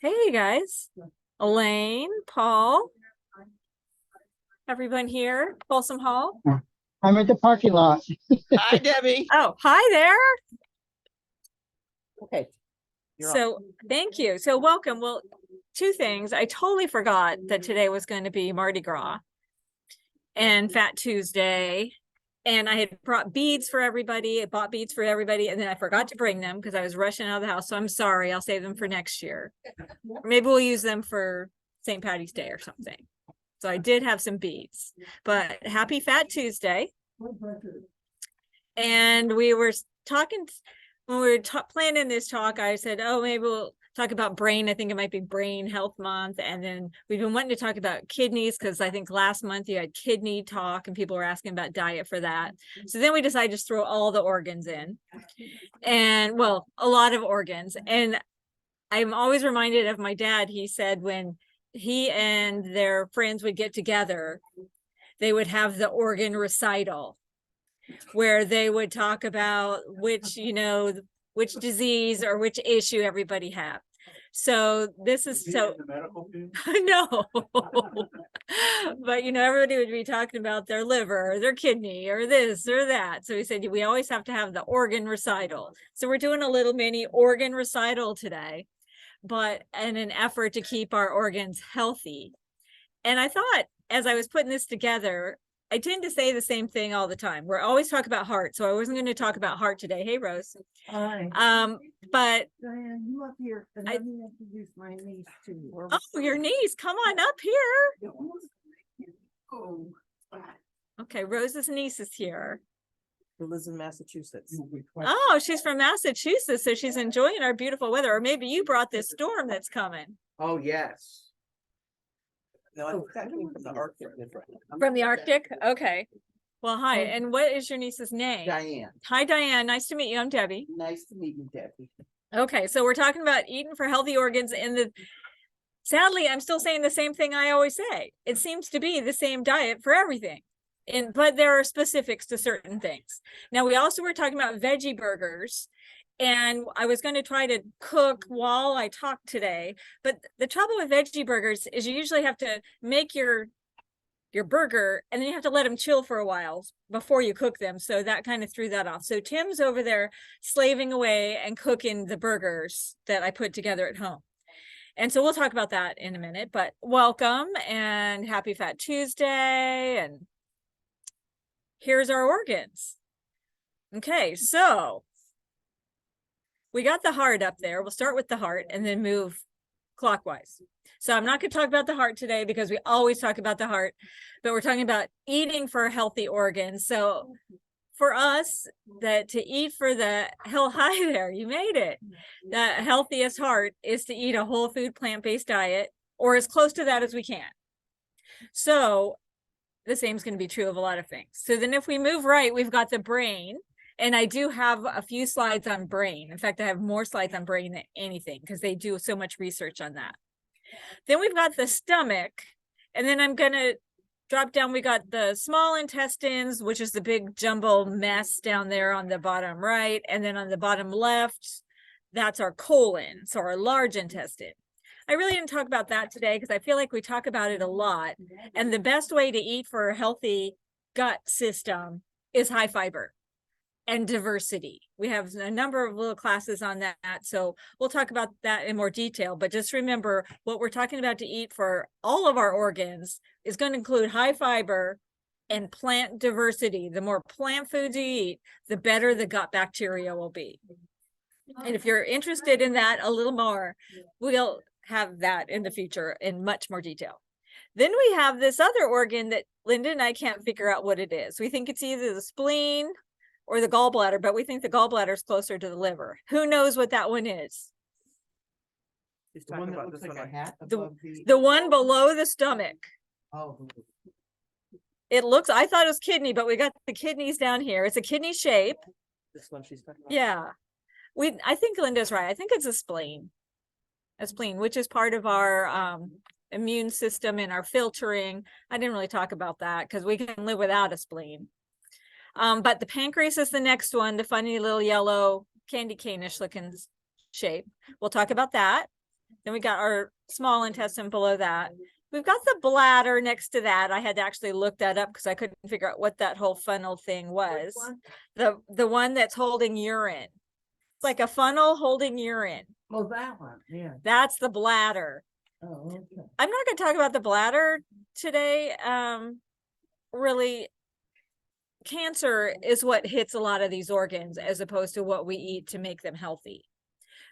Hey guys, Elaine, Paul, everyone here, Folsom Hall. I'm at the parking lot. Hi, Debbie. Oh, hi there. Okay. So thank you. So welcome. Well, two things. I totally forgot that today was going to be Mardi Gras and Fat Tuesday. And I had brought beads for everybody. I bought beads for everybody. And then I forgot to bring them because I was rushing out of the house. So I'm sorry. I'll save them for next year. Or maybe we'll use them for St. Patty's Day or something. So I did have some beads, but happy Fat Tuesday. And we were talking, when we were planning this talk, I said, oh, maybe we'll talk about brain. I think it might be Brain Health Month. And then we've been wanting to talk about kidneys because I think last month you had kidney talk and people were asking about diet for that. So then we decided to just throw all the organs in. And well, a lot of organs. And I'm always reminded of my dad. He said when he and their friends would get together, they would have the organ recital where they would talk about which disease or which issue everybody had. So this is so no, but everybody would be talking about their liver or their kidney or this or that. So he said we always have to have the organ recital. So we're doing a little mini organ recital today, but in an effort to keep our organs healthy. And I thought as I was putting this together, I tend to say the same thing all the time. We're always talking about heart. So I wasn't going to talk about heart today. Hey, Rose. Hi. But Diane, you up here, and let me introduce my niece to you. Oh, your niece, come on up here. Oh. Okay, Rose's niece is here. Who lives in Massachusetts? Oh, she's from Massachusetts, so she's enjoying our beautiful weather. Or maybe you brought this storm that's coming. Oh, yes. No, I think that came from the Arctic. From the Arctic? Okay. Well, hi. And what is your niece's name? Diane. Hi, Diane. Nice to meet you. I'm Debbie. Nice to meet you, Debbie. Okay, so we're talking about eating for healthy organs, and sadly, I'm still saying the same thing I always say. It seems to be the same diet for everything. But there are specifics to certain things. Now, we also were talking about veggie burgers, and I was going to try to cook while I talk today. But the trouble with veggie burgers is you usually have to make your burger and then you have to let them chill for a while before you cook them. So that kind of threw that off. So Tim's over there slaving away and cooking the burgers that I put together at home. And so we'll talk about that in a minute, but welcome and happy Fat Tuesday. And here's our organs. Okay, so we got the heart up there. We'll start with the heart and then move clockwise. So I'm not going to talk about the heart today because we always talk about the heart, but we're talking about eating for healthy organs. So for us, that to eat for the hi there, you made it. The healthiest heart is to eat a whole food plant-based diet or as close to that as we can. So the same is going to be true of a lot of things. So then if we move right, we've got the brain. And I do have a few slides on brain. In fact, I have more slides on brain than anything because they do so much research on that. Then we've got the stomach. And then I'm going to drop down. We got the small intestines, which is the big jumbo mess down there on the bottom right. And then on the bottom left, that's our colon, so our large intestine. I really didn't talk about that today because I feel like we talk about it a lot. And the best way to eat for a healthy gut system is high fiber and diversity. We have a number of little classes on that, so we'll talk about that in more detail. But just remember, what we're talking about to eat for all of our organs is going to include high fiber and plant diversity. The more plant foods you eat, the better the gut bacteria will be. And if you're interested in that a little more, we'll have that in the future in much more detail. Then we have this other organ that Linda and I can't figure out what it is. We think it's either the spleen or the gallbladder, but we think the gallbladder is closer to the liver. Who knows what that one is? He's talking about this one. The one below the stomach. Oh. It looks, I thought it was kidney, but we got the kidneys down here. It's a kidney shape. This one she's talking about? Yeah. I think Linda's right. I think it's a spleen. A spleen, which is part of our immune system and our filtering. I didn't really talk about that because we can live without a spleen. But the pancreas is the next one, the funny little yellow candy cane-ish looking shape. We'll talk about that. Then we got our small intestine below that. We've got the bladder next to that. I had to actually look that up because I couldn't figure out what that whole funnel thing was. one? The one that's holding urine. It's like a funnel holding urine. Oh, that one, yeah. That's the bladder. Oh, okay. I'm not going to talk about the bladder today. Really, cancer is what hits a lot of these organs as opposed to what we eat to make them healthy.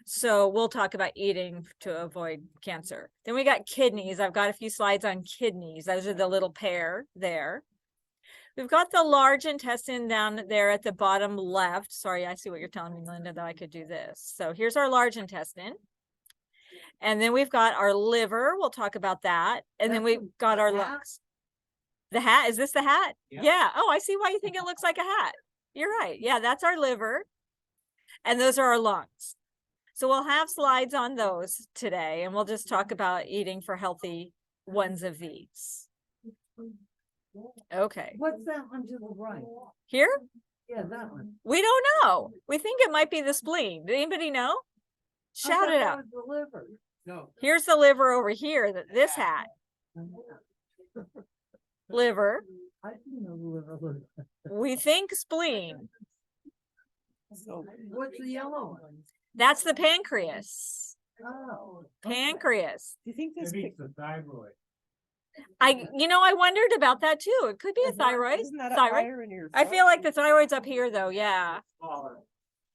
So we'll talk about eating to avoid cancer. Then we got kidneys. I've got a few slides on kidneys. Those are the little pair there. We've got the large intestine down there at the bottom left. Sorry, I see what you're telling me, Linda, that I could do this. So here's our large intestine. And then we've got our liver. We'll talk about that. And then That's we've got our hat? lungs. The hat, is this the hat? Yeah. Yeah. Oh, I see why you think it looks like a hat. You're right. Yeah, that's our liver. And those are our lungs. So we'll have slides on those today, and we'll just talk about eating for healthy ones of these. Okay. What's that one to the right? Here, Yeah, that one. we don't know. We think it might be the spleen. Did anybody know? I Shout thought it that out. was the liver. No. Here's the liver over here, this hat. Liver. I didn't know the liver was. We think spleen. So What's the yellow one? That's the pancreas. Oh. Pancreas. do you think this? Maybe it's the thyroid. I wondered about that too. It could be a thyroid. Isn't that up Thyroid. higher in your I throat? feel like the thyroid's up here though. Yeah. Smaller.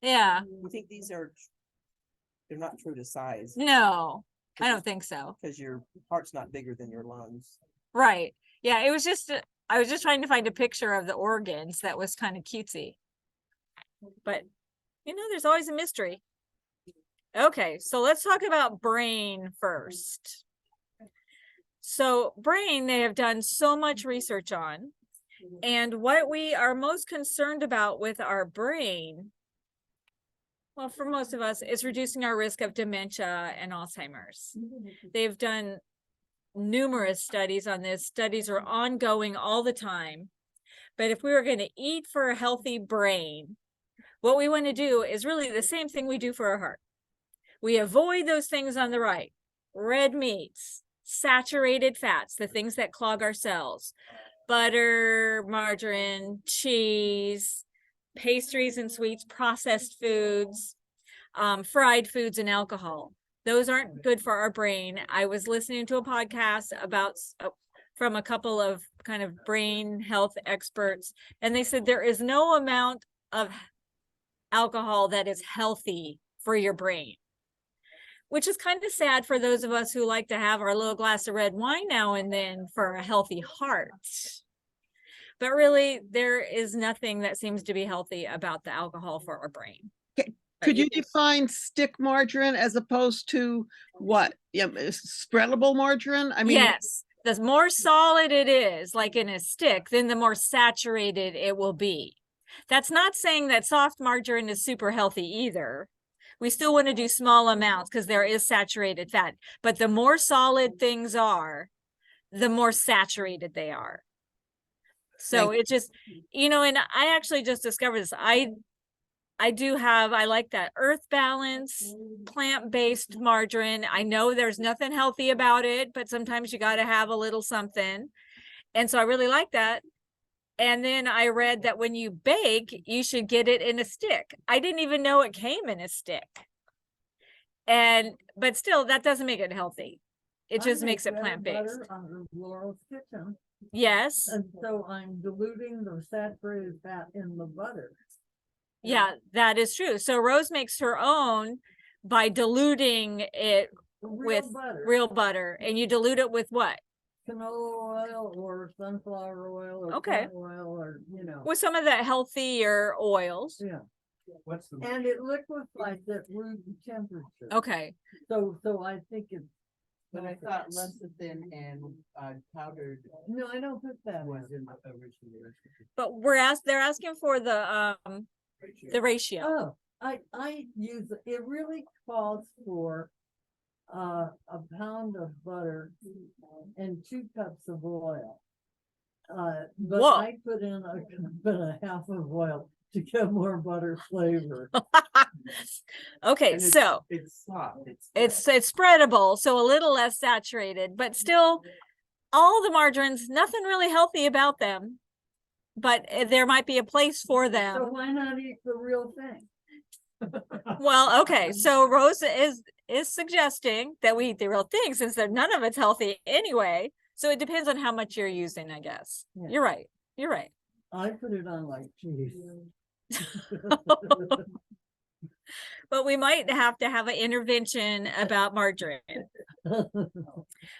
Yeah. You think these are? They're not true to size No, I don't think so. because your heart's not bigger than your lungs. Right. Yeah. It was just, I was just trying to find a picture of the organs that was kind of cutesy. But, there's always a mystery. Okay. So let's talk about brain first. So brain, they have done so much research on. And what we are most concerned about with our brain, well, for most of us, is reducing our risk of dementia and Alzheimer's. They've done numerous studies on this. Studies are ongoing all the time. But if we were going to eat for a healthy brain, what we want to do is really the same thing we do for our heart. We avoid those things on the right: red meats, saturated fats, the things that clog our cells, butter, margarine, cheese, pastries and sweets, processed foods, fried foods, and alcohol. Those aren't good for our brain. I was listening to a podcast about from a couple of kind of brain health experts, and they said there is no amount of alcohol that is healthy for your brain, which is kind of sad for those of us who like to have our little glass of red wine now and then for a healthy heart. But really, there is nothing that seems to be healthy about the alcohol for our brain. Could you define stick margarine as opposed to what? Yeah, spreadable margarine? I mean, Yes, the more solid it is, like in a stick, then the more saturated it will be. That's not saying that soft margarine is super healthy either. We still want to do small amounts because there is saturated fat. But the more solid things are, the more saturated they are. So it just, and I actually just discovered this. I like that Earth Balance plant-based margarine. I know there's nothing healthy about it, but sometimes you got to have a little something. And so I really like that. And then I read that when you bake, you should get it in a stick. I didn't even know it came in a stick. But still, that doesn't make it healthy. It just makes it plant-based. On Laurel's Kitchen, Yes. and so I'm diluting the saturated fat in the butter. Yeah, that is true. So Rose makes her own by diluting it with real butter. And you dilute it with what? Canola oil or sunflower oil or Okay. corn oil or, With some of the healthier oils. yeah. What's the? And it liquefies at room temperature. Okay. So I think it's. But I thought lecithin and powdered No, I don't put that was in. in the original recipe. But they're asking for the ratio. Oh, I use, it really calls for a pound of butter and 2 cups of oil. But Whoa. I put in a cup and a half of oil to get more butter flavor. Okay, And it's- so It's soft, it's spreadable, so a little less saturated, but still all the margarines, nothing really healthy about them. But there might be a place for So them. why not eat the real thing? Well, okay, so Rose is suggesting that we eat the real thing since none of it's healthy anyway. So it depends on how much you're using, I guess. Yeah. You're right. You're right. I put it on like cheese. But we might have to have an intervention about margarine.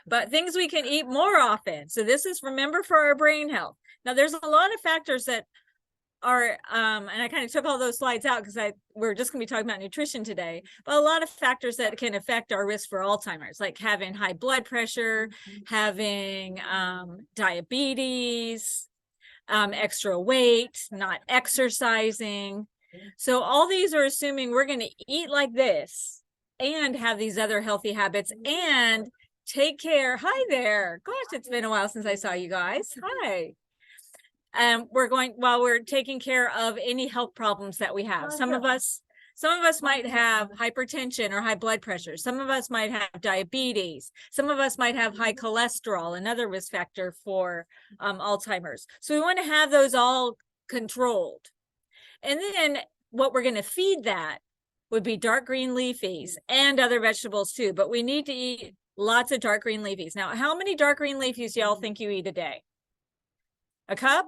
But things we can eat more often. So this is, remember, for our brain health. Now there's a lot of factors that are and I kind of took all those slides out because we're just gonna be talking about nutrition today, but a lot of factors that can affect our risk for Alzheimer's, like having high blood pressure, having diabetes, extra weight, not exercising. So all these are assuming we're going to eat like this and have these other healthy habits and take care. Hi there. Gosh, it's been a while since I saw you guys. Hi. While we're taking care of any health problems that we have. Some of us might have hypertension or high blood pressure. Some of us might have diabetes. Some of us might have high cholesterol, another risk factor for Alzheimer's. So we want to have those all controlled. And then what we're going to feed that would be dark green leafies and other vegetables too. But we need to eat lots of dark green leafies. Now, how many dark green leafies y'all think you eat a day? A cup?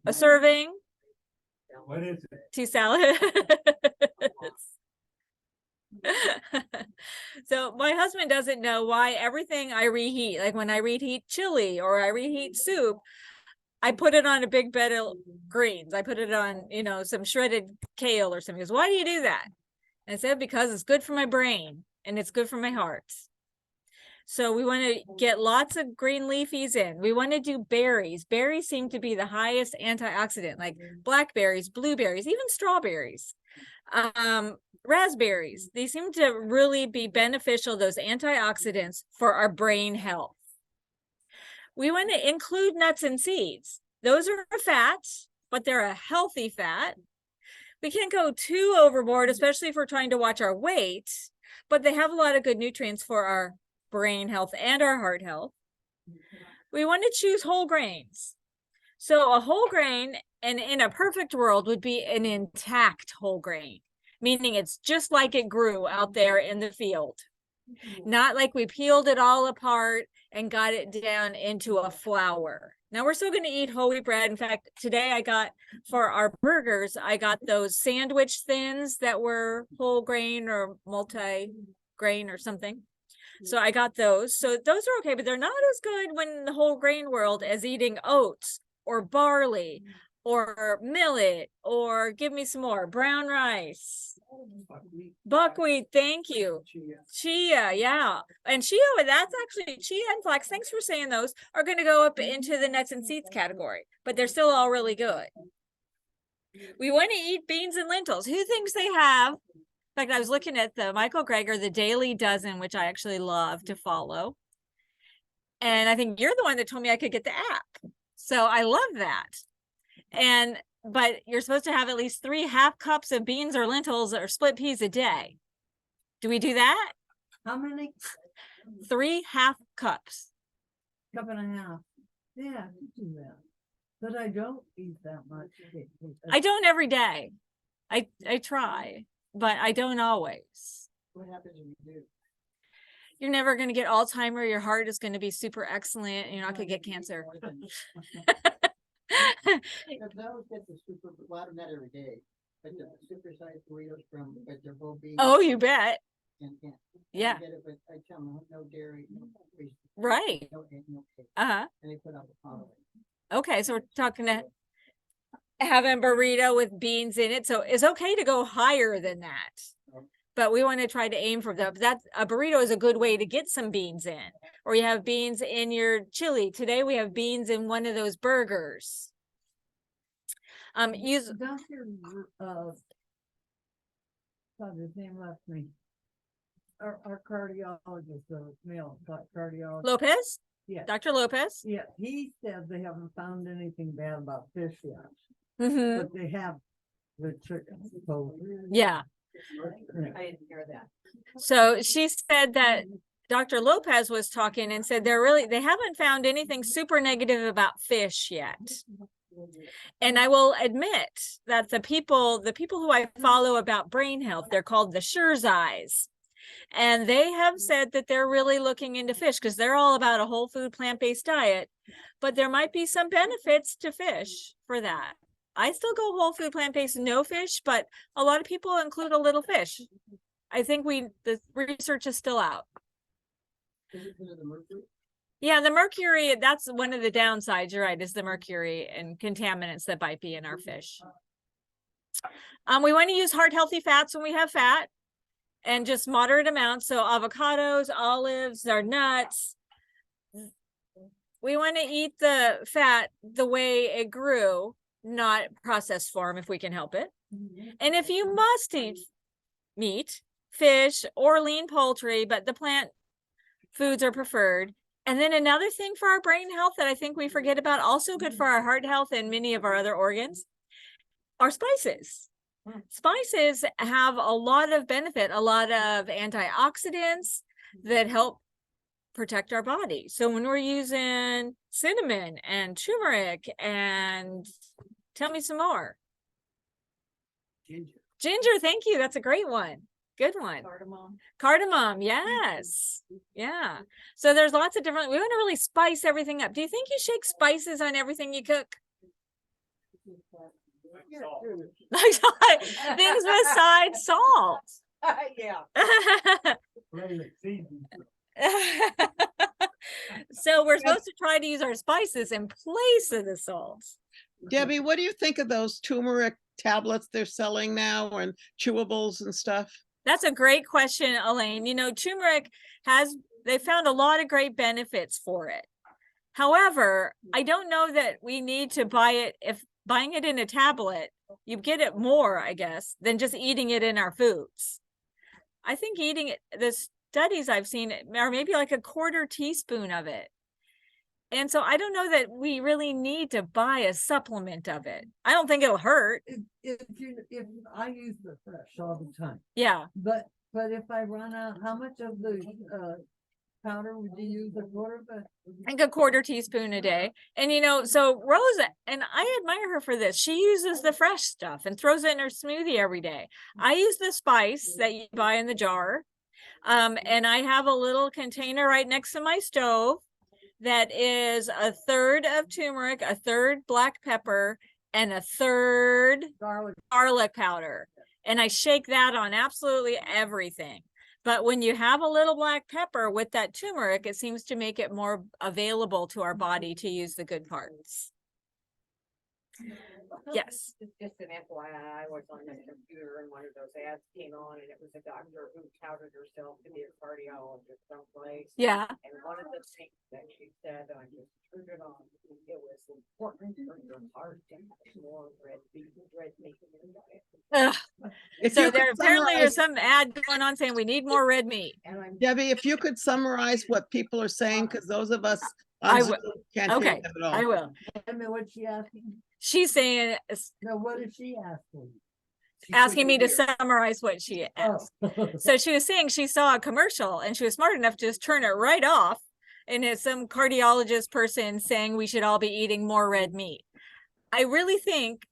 A serving? What is it? 2 salads. So my husband doesn't know why everything I reheat, like when I reheat chili or I reheat soup, I put it on a big bed of greens. I put it on, some shredded kale or something. He goes, why do you do that? And I said, because it's good for my brain and it's good for my heart. So we want to get lots of green leafies in. We want to do berries. Berries seem to be the highest antioxidant, like blackberries, blueberries, even strawberries, raspberries. They seem to really be beneficial, those antioxidants for our brain health. We want to include nuts and seeds. Those are a fat, but they're a healthy fat. We can't go too overboard, especially if we're trying to watch our weight, but they have a lot of good nutrients for our brain health and our heart health. We want to choose whole grains. So a whole grain, and in a perfect world, would be an intact whole grain, meaning it's just like it grew out there in the field. Not like we peeled it all apart and got it down into a flour. Now we're still going to eat whole wheat bread. In fact, today I got, for our burgers, I got those sandwich thins that were whole grain or multi-grain or something. So I got those. So those are okay, but they're not as good when the whole grain world as eating oats or barley or millet, or give me some more, brown rice. Buckwheat, thank you. Chia, yeah. And chia, that's actually, chia and flax, thanks for saying those, are going to go up into the nuts and seeds category, but they're still all really good. We want to eat beans and lentils. Who thinks they have? In fact, I was looking at the Michael Greger, the Daily Dozen, which I actually love to follow. And I think you're the one that told me I could get the app. So I love that. But you're supposed to have at least 3 half cups of beans or lentils or split peas a day. Do we do that? How many? 3 half cups. Cup and a half. Yeah, I can do that. But I don't eat that much. I don't every day. I try, but I don't always. What happens when you do? You're never going to get Alzheimer's. Your heart is going to be super excellent. You're not going to get cancer. Because I always get the super, well, not every day, but the super sized burritos from, but they're both beans. Oh, you bet. And Yeah. I get it, but I tell them no dairy, no fish, Right. no egg, no cake. Uh-huh. And they put out the following. Okay, so we're talking to having a burrito with beans in it. So it's okay to go higher than that. But we want to try to aim for that. That a burrito is a good way to get some beans in. Or you have beans in your chili. Today we have beans in one of those burgers. Use Dr. God, his name left me. Our cardiologist, the male cardiologist. Lopez, Yeah, Dr. Lopez. yeah, he said they haven't found anything bad about fish yet, Mm-hmm. but they have the chicken. So, Yeah. I didn't hear that. So she said that Dr. Lopez was talking and said they haven't found anything super negative about fish yet. And I will admit that the people who I follow about brain health, they're called the Schurzeyes. And they have said that they're really looking into fish because they're all about a whole food plant-based diet, but there might be some benefits to fish for that. I still go whole food plant-based, no fish, but a lot of people include a little fish. I think the research is still out. Is it because of the mercury? Yeah, the mercury, that's one of the downsides, you're right, is the mercury and contaminants that might be in our fish. We want to use heart healthy fats when we have fat and just moderate amounts. So avocados, olives, our nuts. We want to eat the fat the way it grew, not processed form if we can help it. And if you must eat meat, fish, or lean poultry, but the plant foods are preferred. And then another thing for our brain health that I think we forget about, also good for our heart health and many of our other organs, are spices. Spices have a lot of benefit, a lot of antioxidants that help protect our body. So when we're using cinnamon and turmeric and tell me some more. Ginger. Ginger, thank you. That's a great one. Good one. Cardamom. Cardamom, yes. Yeah. So there's lots of different, we want to really spice everything up. Do you think you shake spices on everything you cook? Things besides salt. Yeah. So we're supposed to try to use our spices in place of the salt. Debbie, what do you think of those turmeric tablets they're selling now and chewables and stuff? That's a great question, Elaine. You know, turmeric they found a lot of great benefits for it. However, I don't know that we need to buy it. If buying it in a tablet, you get it more, I guess, than just eating it in our foods. I think eating it, the studies I've seen are maybe like a quarter teaspoon of it. And so I don't know that we really need to buy a supplement of it. I don't think it'll hurt. if I use the fresh all the time, Yeah. but if I run out, how much of the, powder would you use, a quarter of it? I think a quarter teaspoon a day. And you know, so Rosa, and I admire her for this. She uses the fresh stuff and throws it in her smoothie every day. I use the spice that you buy in the jar. And I have a little container right next to my stove that is a third of turmeric, a third black pepper, and a third garlic powder. And I shake that on absolutely everything. But when you have a little black pepper with that turmeric, it seems to make it more available to our body to use the good parts. Yes. Just an FYI, I was on the computer and one of those ads came on and it was a doctor who touted herself to be a cardiologist someplace. Yeah. And one of the things that she said, I just turned it on, it was important for your heart to have more red meat in your diet. Ugh. If So you could there apparently there's summarize- some ad going on saying we need more red meat. And I'm Debbie, if you could summarize what people are saying, because those of us I on will. Zoom can't hear Okay, them at all. I will. I mean, what's she asking? She's saying, No, what is she asking? asking me to summarize what she asked. Oh. So she was saying she saw a commercial and she was smart enough to just turn it right off. And it's some cardiologist person saying we should all be eating more red meat. I really think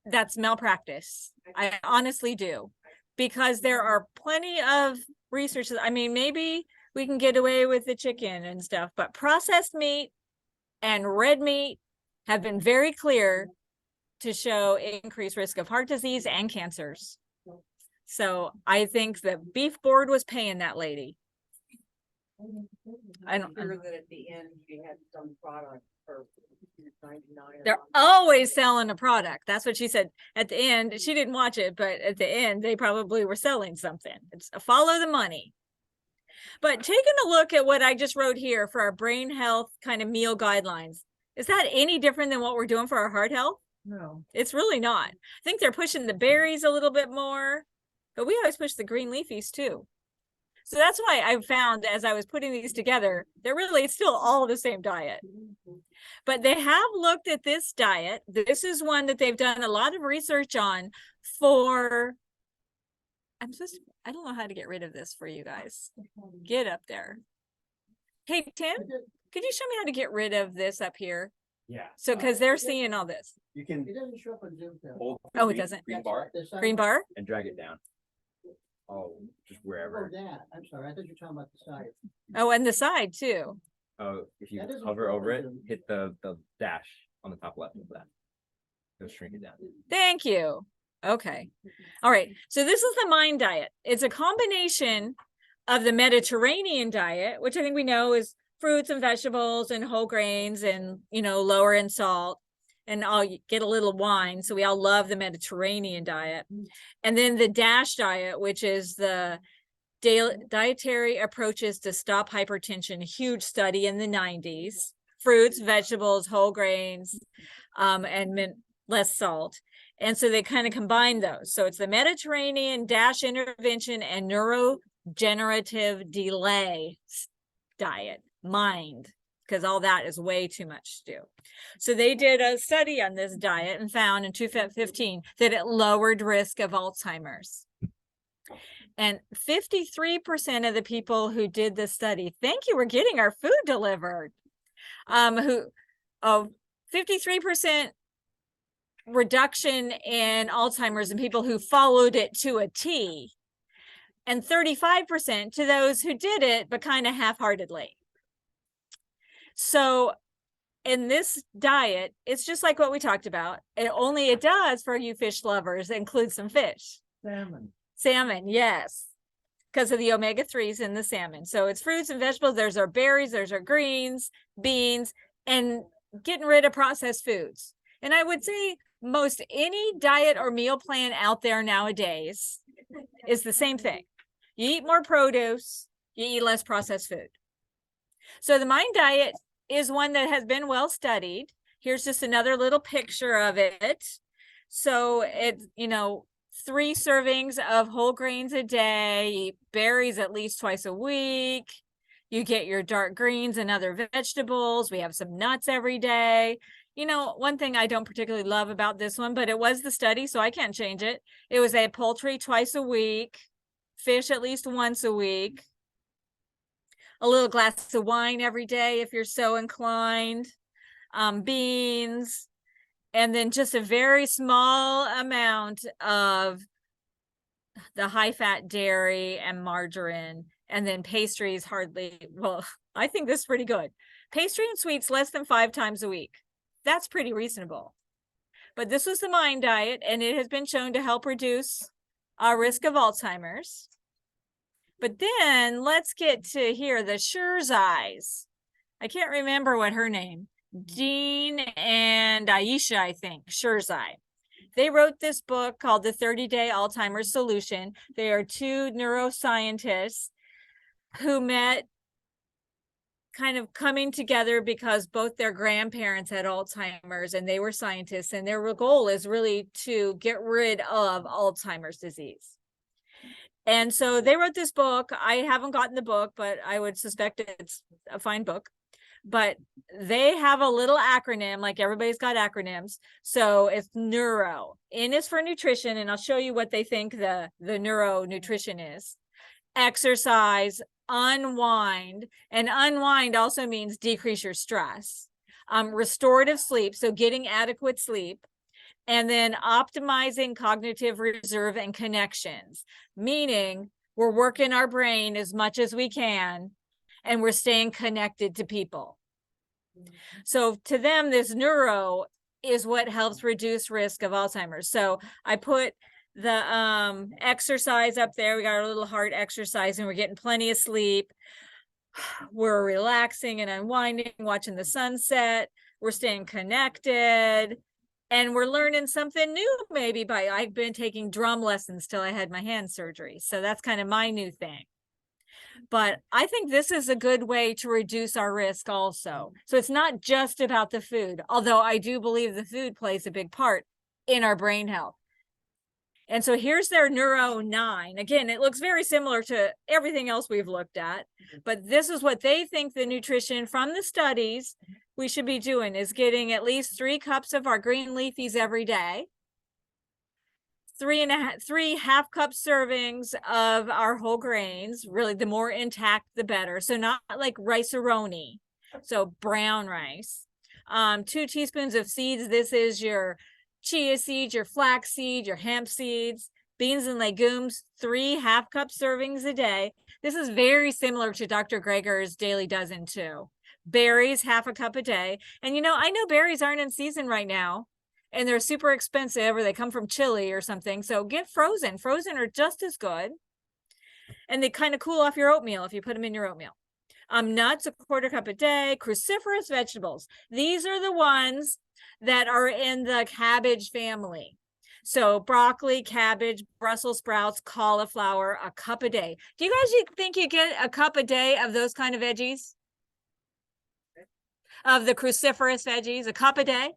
that's malpractice. I honestly do, because there are plenty of researchers. I mean, maybe we can get away with the chicken and stuff, but processed meat and red meat have been very clear to show increased risk of heart disease and cancers. So I think the beef board was paying that lady. I don't, sure that at the end she had some product for 99. they're always selling a product. That's what she said at the end. She didn't watch it, but at the end, they probably were selling something. It's a follow the money. But taking a look at what I just wrote here for our brain health kind of meal guidelines, is that any different than what we're doing for our heart health? No. It's really not. I think they're pushing the berries a little bit more, but we always push the green leafies too. So that's why I found as I was putting these together, they're really still all the same diet. But they have looked at this diet. This is one that they've done a lot of research on for, I don't know how to get rid of this for you guys. Get up there. Hey, Tim, could you show me how to get rid of this up here? Yeah. So, because they're seeing all this. You can It doesn't show up on Zoom. Phil. hold. Oh, it green- doesn't. Green bar The side- Green bar? and drag it down. Oh, just Oh, wherever. that, I'm sorry, I thought you were talking about the side. Oh, and the side too. Oh, if you That doesn't hover show over on it, Zoom. hit the dash on the top left of that. It'll shrink it down. Thank you. Okay. All right. So this is the Mind diet. It's a combination of the Mediterranean diet, which I think we know is fruits and vegetables and whole grains and, you know, lower in salt. And I'll get a little wine. So we all love the Mediterranean diet. And then the DASH diet, which is the dietary approaches to stop hypertension, huge study in the 90s. Fruits, vegetables, whole grains, and less salt. And so they kind of combine those. So it's the Mediterranean, DASH intervention, and neurodegenerative delay diet, Mind, because all that is way too much to do. So they did a study on this diet and found in 2015 that it lowered risk of Alzheimer's. And 53% of the people who did this study, thank you, we're getting our food delivered. 53% reduction in Alzheimer's in people who followed it to a T, and 35% to those who did it, but kind of half-heartedly. So in this diet, it's just like what we talked about. It does for you fish lovers, include some fish. Salmon, yes, because of the omega-3s in the salmon. So it's fruits and vegetables. There's our berries, there's our greens, beans, and getting rid of processed foods. And I would say most any diet or meal plan out there nowadays is the same thing. You eat more produce, you eat less processed food. So the Mind diet is one that has been well studied. Here's just another little picture of it. So it's, 3 servings of whole grains a day, eat berries at least twice a week. You get your dark greens and other vegetables. We have some nuts every day. One thing I don't particularly love about this one, but it was the study, so I can't change it. It was a poultry twice a week, fish at least once a week, a little glass of wine every day if you're so inclined, beans, and then just a very small amount of the high-fat dairy and margarine, and then pastries I think this is pretty good. Pastry and sweets less than 5 times a week. That's pretty reasonable. But this was the Mind diet, and it has been shown to help reduce our risk of Alzheimer's. But then let's get to here, the Sherzais. I can't remember what her name. Jean and Aisha, I think, Sherzai. They wrote this book called The 30-Day Alzheimer's Solution. They are 2 neuroscientists who met kind of coming together because both their grandparents had Alzheimer's and they were scientists, and their goal is really to get rid of Alzheimer's disease. And so they wrote this book. I haven't gotten the book, but I would suspect it's a fine book. But they have a little acronym, like everybody's got acronyms. So it's neuro. N is for nutrition, and I'll show you what they think the neuro nutrition is. Exercise, unwind, and unwind also means decrease your stress. Restorative sleep, so getting adequate sleep. And then optimizing cognitive reserve and connections, meaning we're working our brain as much as we can and we're staying connected to people. So to them, this neuro is what helps reduce risk of Alzheimer's. So I put the exercise up there. We got our little heart exercise and we're getting plenty of sleep. We're relaxing and unwinding, watching the sunset. We're staying connected. And we're learning something new, maybe I've been taking drum lessons till I had my hand surgery. So that's kind of my new thing. But I think this is a good way to reduce our risk also. So it's not just about the food, although I do believe the food plays a big part in our brain health. And so here's their Neuro 9. Again, it looks very similar to everything else we've looked at, but this is what they think the nutrition from the studies we should be doing is getting at least 3 cups of our green leafies every day. 3 half cup servings of our whole grains. Really, the more intact, the better. So not like rice-a-roni, so brown rice. 2 teaspoons of seeds. This is your chia seeds, your flax seed, your hemp seeds, beans and legumes, 3 half cup servings a day. This is very similar to Dr. Greger's Daily Dozen too. Berries, half a cup a day. And you know, I know berries aren't in season right now and they're super expensive or they come from Chile or something. So get frozen. Frozen are just as good. And they kind of cool off your oatmeal if you put them in your oatmeal. Nuts, a quarter cup a day. Cruciferous vegetables. These are the ones that are in the cabbage family. So broccoli, cabbage, Brussels sprouts, cauliflower, a cup a day. Do you guys think you get a cup a day of those kind of veggies? Of the cruciferous veggies, a cup a day?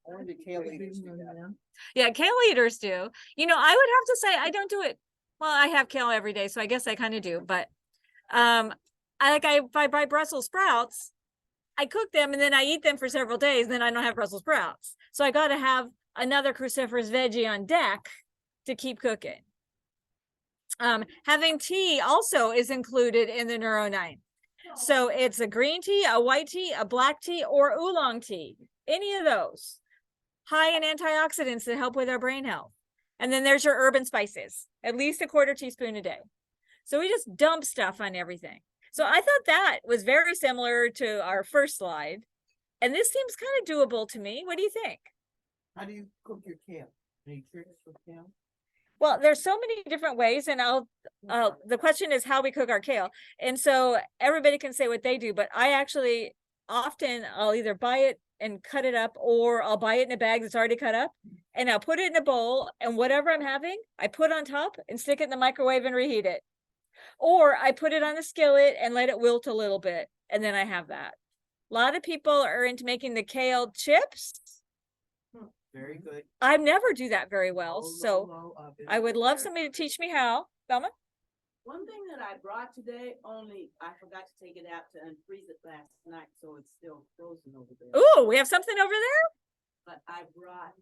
Only the kale eaters do that. Yeah, kale eaters do. You know, I would have to say I don't do it. Well, I have kale every day, so I guess I kind of do. But if I buy Brussels sprouts, I cook them and then I eat them for several days. And then I don't have Brussels sprouts. So I got to have another cruciferous veggie on deck to keep cooking. Having tea also is included in the Neuro 9. So it's a green tea, a white tea, a black tea, or oolong tea. Any of those. High in antioxidants that help with our brain health. And then there's your herb and spices, at least a quarter teaspoon a day. So we just dump stuff on everything. So I thought that was very similar to our first slide. And this seems kind of doable to me. What do you think? How do you cook your kale? Any tricks for kale? Well, there's so many different ways, and the question is how we cook our kale. And so everybody can say what they do, but I actually I'll either buy it and cut it up, or I'll buy it in a bag that's already cut up, and I'll put it in a bowl, and whatever I'm having, I put on top and stick it in the microwave and reheat it. Or I put it on a skillet and let it wilt a little bit, and then I have that. A lot of people are into making the kale chips. Very good. I never do that very well, so Low oven. I would love somebody to teach me how. Velma? One thing that I brought today, only I forgot to take it out to unfreeze it last night, so it's still frozen over there. Ooh, we have something over there? But I brought,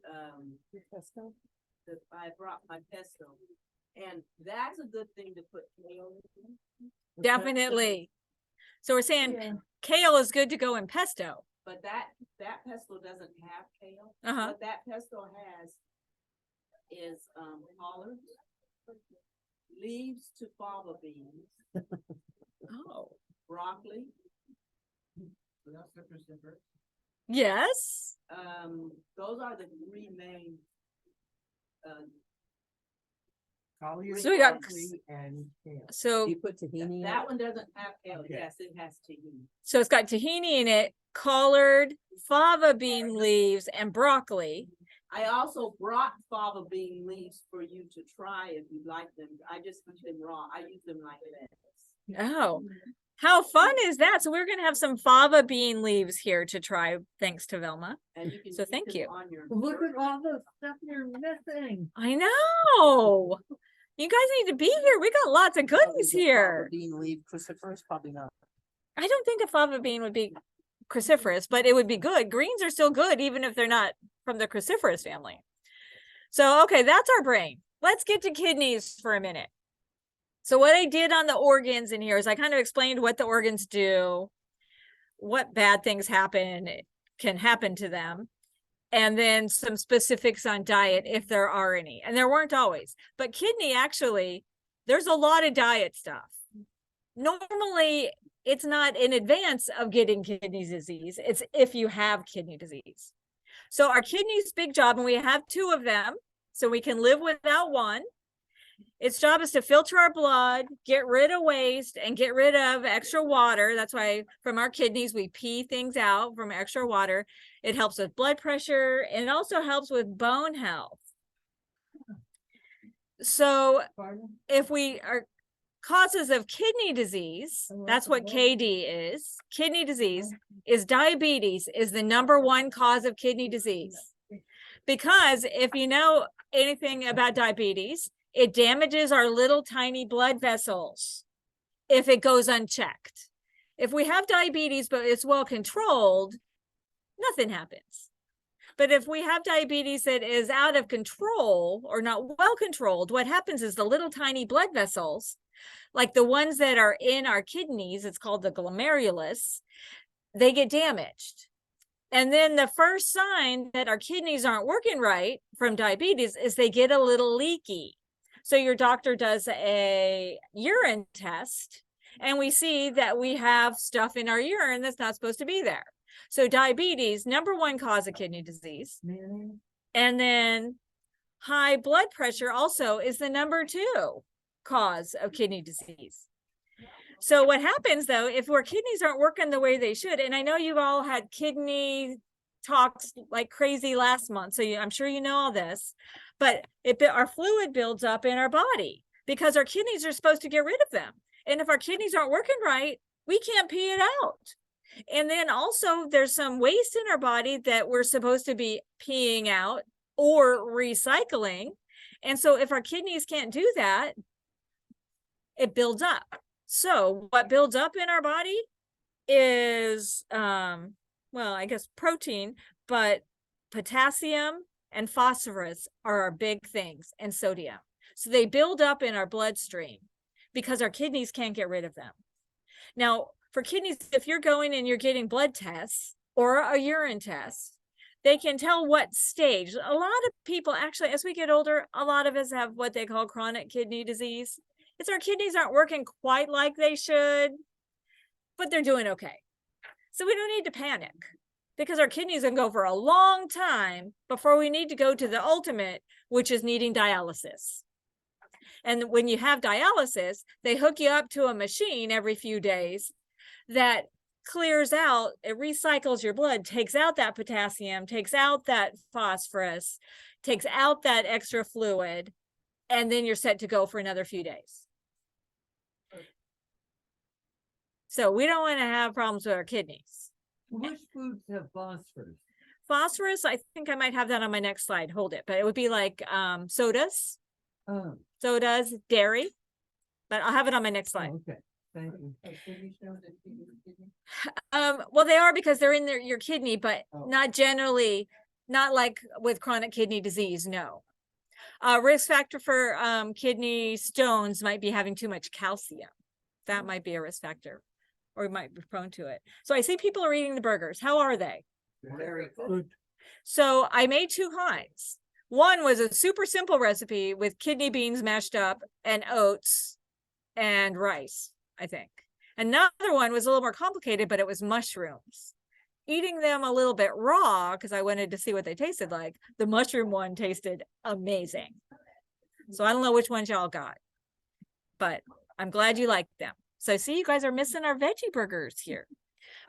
I brought my pesto. And that's a good thing to put kale in. Definitely. So we're saying Yeah. kale is good to go in pesto. But that pesto doesn't have kale. Uh-huh. What that pesto has is, collards, leaves to fava beans, Oh. broccoli, So that's the cruciferous. Yes. those are the 3 main, Collier, So we got- broccoli, and kale. So put tahini that one doesn't have kale. Okay. Yes, it has tahini. so it's got tahini in it, collard, fava bean leaves, and broccoli. I also brought fava bean leaves for you to try if you like them. I just eat them raw. I use them like this. Oh, how fun is that? So we're gonna have some fava bean leaves here to try, thanks to Velma. And you can So eat thank them you. on your Look at burger. all the stuff you're missing. I know. You guys need to be here. We got lots of goodies here. Bean leaf cruciferous, probably not. I don't think a fava bean would be cruciferous, but it would be good. Greens are still good, even if they're not from the cruciferous family. So, okay, that's our brain. Let's get to kidneys for a minute. So what I did on the organs in here is I kind of explained what the organs do, what bad things can happen to them, and then some specifics on diet if there are any. And there weren't always. But kidney, actually, there's a lot of diet stuff. Normally, it's not in advance of getting kidney disease. It's if you have kidney disease. So our kidney's big job, and we have 2 of them, so we can live without one. Its job is to filter our blood, get rid of waste, and get rid of extra water. That's why from our kidneys, we pee things out from extra water. It helps with blood pressure, and it also helps with bone health. So Pardon? if we are causes of kidney disease, that's what KD is. Kidney disease is diabetes is the #1 cause of kidney disease. Because if you know anything about diabetes, it damages our little tiny blood vessels if it goes unchecked. If we have diabetes, but it's well controlled, nothing happens. But if we have diabetes that is out of control or not well controlled, what happens is the little tiny blood vessels, like the ones that are in our kidneys, it's called the glomerulus, they get damaged. And then the first sign that our kidneys aren't working right from diabetes is they get a little leaky. So your doctor does a urine test and we see that we have stuff in our urine that's not supposed to be there. So diabetes, #1 cause of kidney disease. Mayonnaise? And then high blood pressure also is the #2 cause of kidney disease. So what happens though, if our kidneys aren't working the way they should, and I know you've all had kidney talks like crazy last month, so I'm sure you know all this, but our fluid builds up in our body because our kidneys are supposed to get rid of them. And if our kidneys aren't working right, we can't pee it out. And then also there's some waste in our body that we're supposed to be peeing out or recycling. And so if our kidneys can't do that, it builds up. So what builds up in our body is, well, I guess protein, but potassium and phosphorus are our big things, and sodium. So they build up in our bloodstream because our kidneys can't get rid of them. Now, for kidneys, if you're going and you're getting blood tests or a urine test, they can tell what stage. A lot of people, actually, as we get older, a lot of us have what they call chronic kidney disease. It's our kidneys aren't working quite like they should, but they're doing okay. So we don't need to panic because our kidneys can go for a long time before we need to go to the ultimate, which is needing dialysis. And when you have dialysis, they hook you up to a machine every few days that clears out, it recycles your blood, takes out that potassium, takes out that phosphorus, takes out that extra fluid, and then you're set to go for another few days. So we don't want to have problems with our kidneys. Which foods have phosphorus? Phosphorus, I think I might have that on my next slide. Hold it. But it would be like sodas, Oh, dairy. But I'll have it on my next slide. okay, thank you. Well, they are because they're in your kidney, but Oh. not generally, not like with chronic kidney disease, no. Risk factor for kidney stones might be having too much calcium. That might be a risk factor, or you might be prone to it. So I see people are eating the burgers. How are they? Very good. So I made 2 kinds. One was a super simple recipe with kidney beans mashed up and oats and rice, I think. Another one was a little more complicated, but it was mushrooms. Eating them a little bit raw, because I wanted to see what they tasted like, the mushroom one tasted amazing. So I don't know which ones y'all got, but I'm glad you liked them. So see, you guys are missing our veggie burgers here.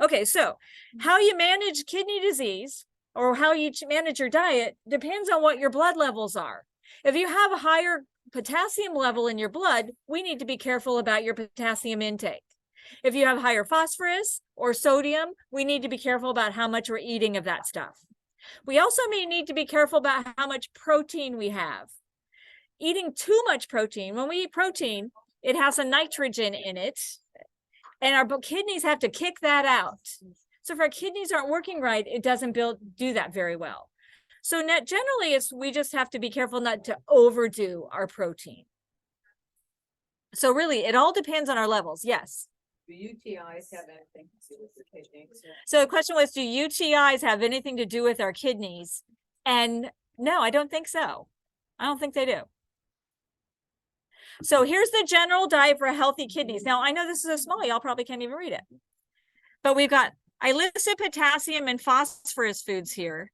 Okay, so how you manage kidney disease or how you manage your diet depends on what your blood levels are. If you have a higher potassium level in your blood, we need to be careful about your potassium intake. If you have higher phosphorus or sodium, we need to be careful about how much we're eating of that stuff. We also may need to be careful about how much protein we have. Eating too much protein, when we eat protein, it has a nitrogen in it, and our kidneys have to kick that out. So if our kidneys aren't working right, it doesn't do that very well. So generally, we just have to be careful not to overdo our protein. So really, it all depends on our levels. Yes. Do UTIs have anything to do with the kidneys? So the question was, do UTIs have anything to do with our kidneys? And no, I don't think so. I don't think they do. So here's the general diet for healthy kidneys. Now, I know this is so small, y'all probably can't even read it. But I listed potassium and phosphorus foods here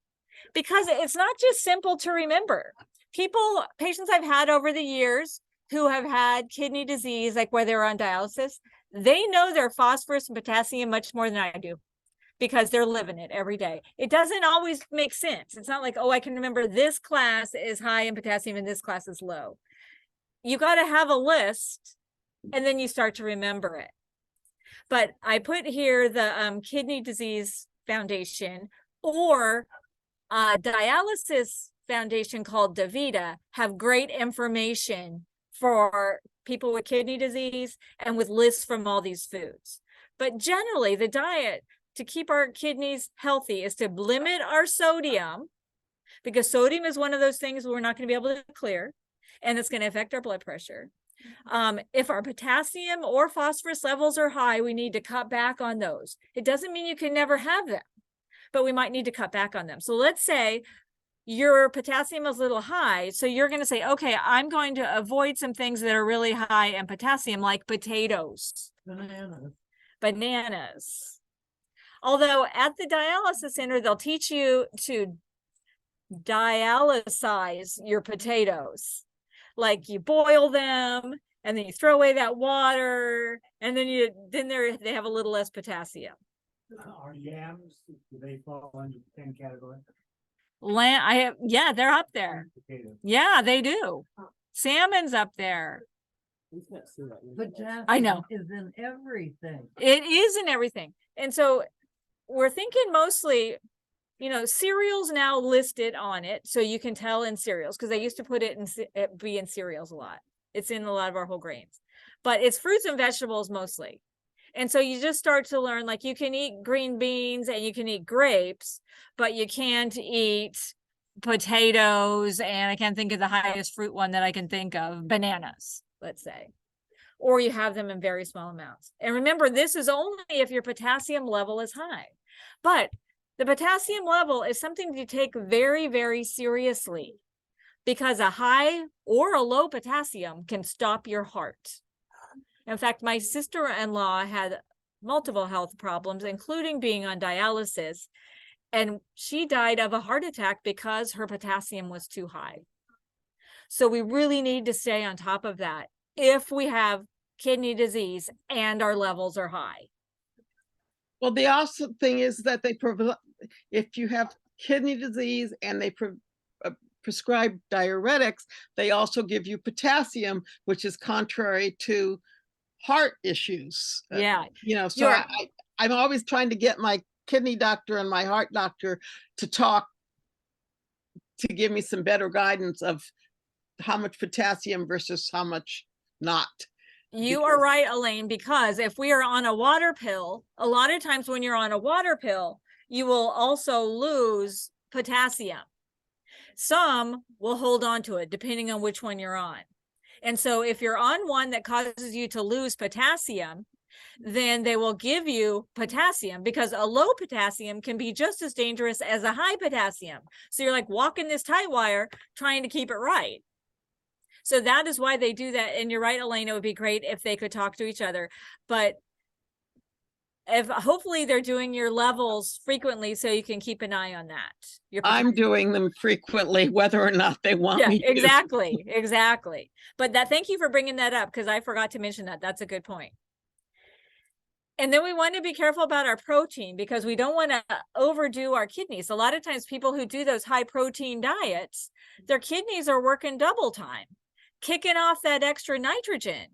because it's not just simple to remember. Patients I've had over the years who have had kidney disease, like where they're on dialysis, they know their phosphorus and potassium much more than I do because they're living it every day. It doesn't always make sense. It's not like, oh, I can remember this class is high in potassium and this class is low. You got to have a list and then you start to remember it. But I put here the Kidney Disease Foundation or dialysis foundation called DaVita have great information for people with kidney disease and with lists from all these foods. But generally, the diet to keep our kidneys healthy is to limit our sodium, because sodium is one of those things we're not going to be able to clear, and it's going to affect our blood pressure. If our potassium or phosphorus levels are high, we need to cut back on those. It doesn't mean you can never have them, but we might need to cut back on them. So let's say your potassium is a little high. So you're going to say, okay, I'm going to avoid some things that are really high in potassium, like potatoes, bananas. Although at the dialysis center, they'll teach you to dialysize your potatoes. Like you boil them and then you throw away that water, and then they have a little less potassium. Are yams, do they fall under the same category? Yeah, they're up there. Potatoes. Yeah, they do. Salmon's up there. Potassium I know. is in everything. It is in everything. And so we're thinking mostly, cereals now listed on it. So you can tell in cereals, because they used to put it be in cereals a lot. It's in a lot of our whole grains, but it's fruits and vegetables mostly. And so you just start to learn, like, you can eat green beans and you can eat grapes, but you can't eat potatoes. And I can't think of the highest fruit one that I can think of, bananas, let's say. Or you have them in very small amounts. And remember, this is only if your potassium level is high. But the potassium level is something to take very, very seriously, because a high or a low potassium can stop your heart. In fact, my sister-in-law had multiple health problems, including being on dialysis, and she died of a heart attack because her potassium was too high. So we really need to stay on top of that if we have kidney disease and our levels are high. Well, the awesome thing is that if you have kidney disease and they prescribe diuretics, they also give you potassium, which is contrary to heart issues. Yeah. So I'm always trying to get my kidney doctor and my heart doctor to talk, to give me some better guidance of how much potassium versus how much not. You are right, Elaine, because if we are on a water pill, a lot of times when you're on a water pill, you will also lose potassium. Some will hold on to it depending on which one you're on. And so if you're on one that causes you to lose potassium, then they will give you potassium, because a low potassium can be just as dangerous as a high potassium. So you're like walking this tight wire trying to keep it right. So that is why they do that. And you're right, Elaine, it would be great if they could talk to each other. But if hopefully they're doing your levels frequently so you can keep an eye on that. I'm doing them frequently, whether or not they want me to. Exactly. But thank you for bringing that up, because I forgot to mention that. That's a good point. And then we want to be careful about our protein, because we don't want to overdo our kidneys. A lot of times people who do those high protein diets, their kidneys are working double time, kicking off that extra nitrogen.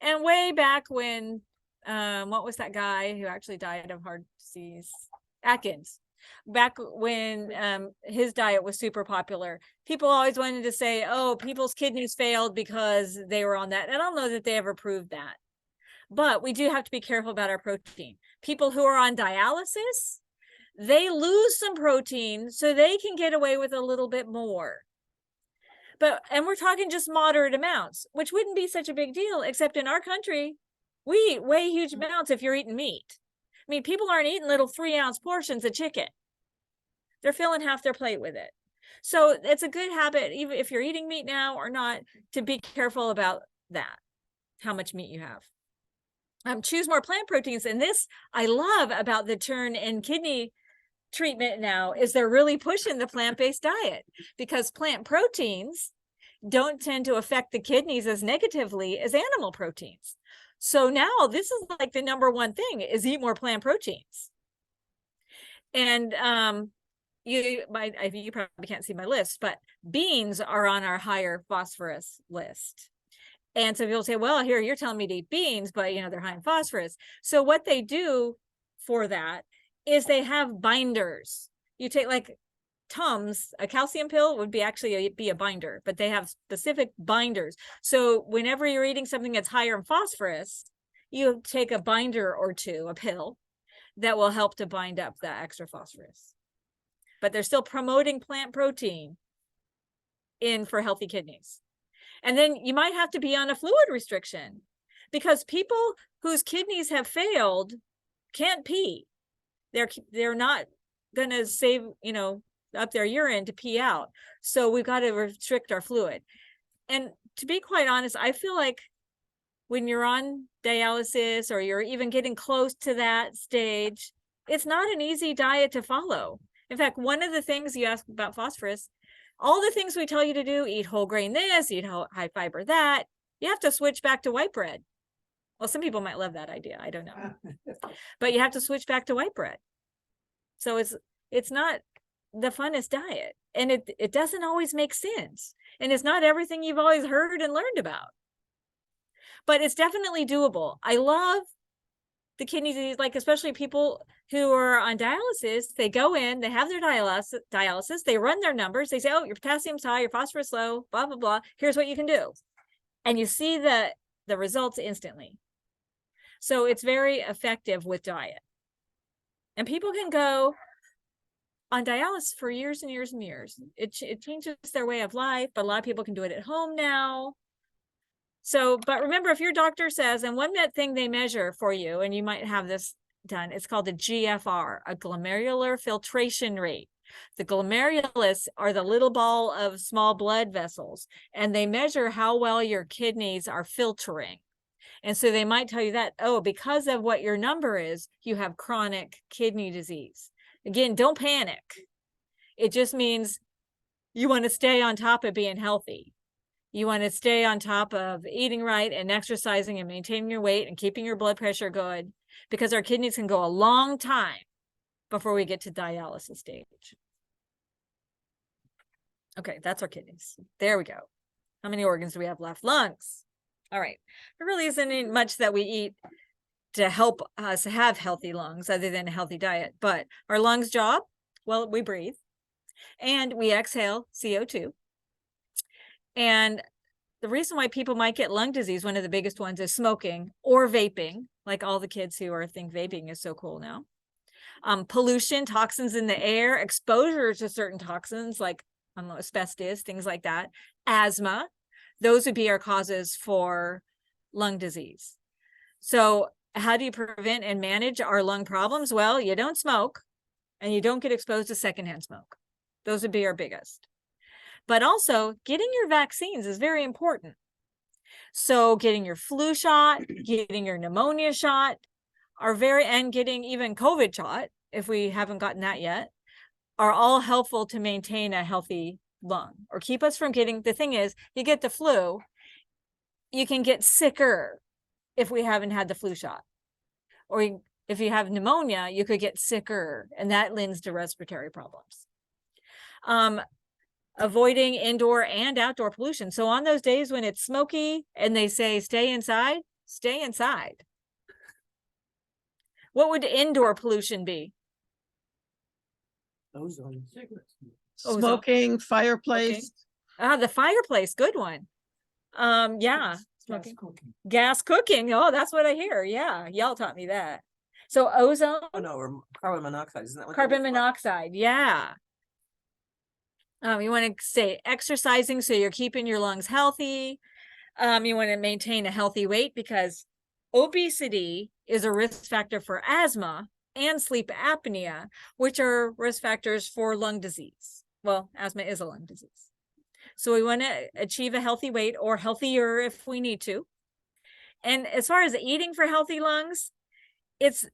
And way back when, what was that guy who actually died of heart disease? Atkins. Back when his diet was super popular, people always wanted to say, oh, people's kidneys failed because they were on that. And I don't know that they ever proved that. But we do have to be careful about our protein. People who are on dialysis, they lose some protein so they can get away with a little bit more. And we're talking just moderate amounts, which wouldn't be such a big deal, except in our country, we eat way huge amounts if you're eating meat. I mean, people aren't eating little 3-ounce portions of chicken. They're filling half their plate with it. So it's a good habit, even if you're eating meat now or not, to be careful about that, how much meat you have. Choose more plant proteins. And this I love about the turn in kidney treatment now, is they're really pushing the plant-based diet, because plant proteins don't tend to affect the kidneys as negatively as animal proteins. So now this is like the number one thing, is eat more plant proteins. And you probably can't see my list, but beans are on our higher phosphorus list. And so people say, well, here, you're telling me to eat beans, but they're high in phosphorus. So what they do for that is they have binders. You take, like, Tums, a calcium pill would be actually be a binder, but they have specific binders. So whenever you're eating something that's higher in phosphorus, you take a binder or two, a pill that will help to bind up the extra phosphorus. But they're still promoting plant protein in for healthy kidneys. And then you might have to be on a fluid restriction because people whose kidneys have failed can't pee. They're not going to save, you know, up their urine to pee out. So we've got to restrict our fluid. And to be quite honest, I feel like when you're on dialysis or you're even getting close to that stage, it's not an easy diet to follow. In fact, one of the things you ask about phosphorus, all the things we tell you to do, eat whole grain this, eat high fiber that, you have to switch back to white bread. Well, some people might love that idea. I don't know. But you have to switch back to white bread. So it's not the funnest diet. And it doesn't always make sense. And it's not everything you've always heard and learned about. But it's definitely doable. I love the kidney disease, like especially people who are on dialysis, they go in, they have their dialysis, they run their numbers, they say, oh, your potassium's high, your phosphorus low, blah, blah, blah. Here's what you can do. And you see the results instantly. So it's very effective with diet. And people can go on dialysis for years and years and years. It changes their way of life, but a lot of people can do it at home now. So, but remember, if your doctor says, and one that thing they measure for you, and you might have this done, it's called a GFR, a glomerular filtration rate. The glomerulus are the little ball of small blood vessels, and they measure how well your kidneys are filtering. And so they might tell you that, oh, because of what your number is, you have chronic kidney disease. Again, don't panic. It just means you want to stay on top of being healthy. You want to stay on top of eating right and exercising and maintaining your weight and keeping your blood pressure good, because our kidneys can go a long time before we get to dialysis stage. Okay, that's our kidneys. There we go. How many organs do we have left? Lungs. All right. There really isn't much that we eat to help us have healthy lungs other than a healthy diet. But our lungs' job, well, we breathe and we exhale CO2. And the reason why people might get lung disease, one of the biggest ones, is smoking or vaping, like all the kids who think vaping is so cool now. Pollution, toxins in the air, exposure to certain toxins like asbestos, things like that. Asthma, those would be our causes for lung disease. So how do you prevent and manage our lung problems? Well, you don't smoke and you don't get exposed to secondhand smoke. Those would be our biggest. But also getting your vaccines is very important. So getting your flu shot, getting your pneumonia shot and getting even COVID shot, if we haven't gotten that yet, are all helpful to maintain a healthy lung or keep us from getting, the thing is, you get the flu, you can get sicker if we haven't had the flu shot. Or if you have pneumonia, you could get sicker, and that lends to respiratory problems. Avoiding indoor and outdoor pollution. So on those days when it's smoky and they say, stay inside, stay inside. What would indoor pollution be? Ozone. Cigarettes. Smoking, fireplace. The fireplace, good one. Yeah, Gas smoking. cooking. Gas cooking. Oh, that's what I hear. Yeah, y'all taught me that. So ozone, Oh, no, or carbon monoxide, isn't that what? carbon monoxide. Yeah. You want to stay exercising so you're keeping your lungs healthy. You want to maintain a healthy weight because obesity is a risk factor for asthma and sleep apnea, which are risk factors for lung disease. Well, asthma is a lung disease. So we want to achieve a healthy weight or healthier if we need to. And as far as eating for healthy lungs, it's,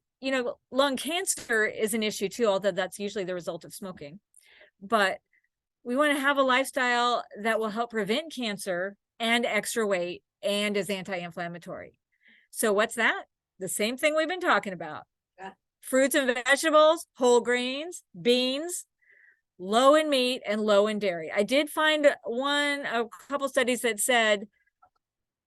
lung cancer is an issue too, although that's usually the result of smoking. But we want to have a lifestyle that will help prevent cancer and extra weight and is anti-inflammatory. So what's that? The same thing we've been talking about. Fruits and vegetables, whole grains, beans, low in meat and low in dairy. I did find a couple studies that said,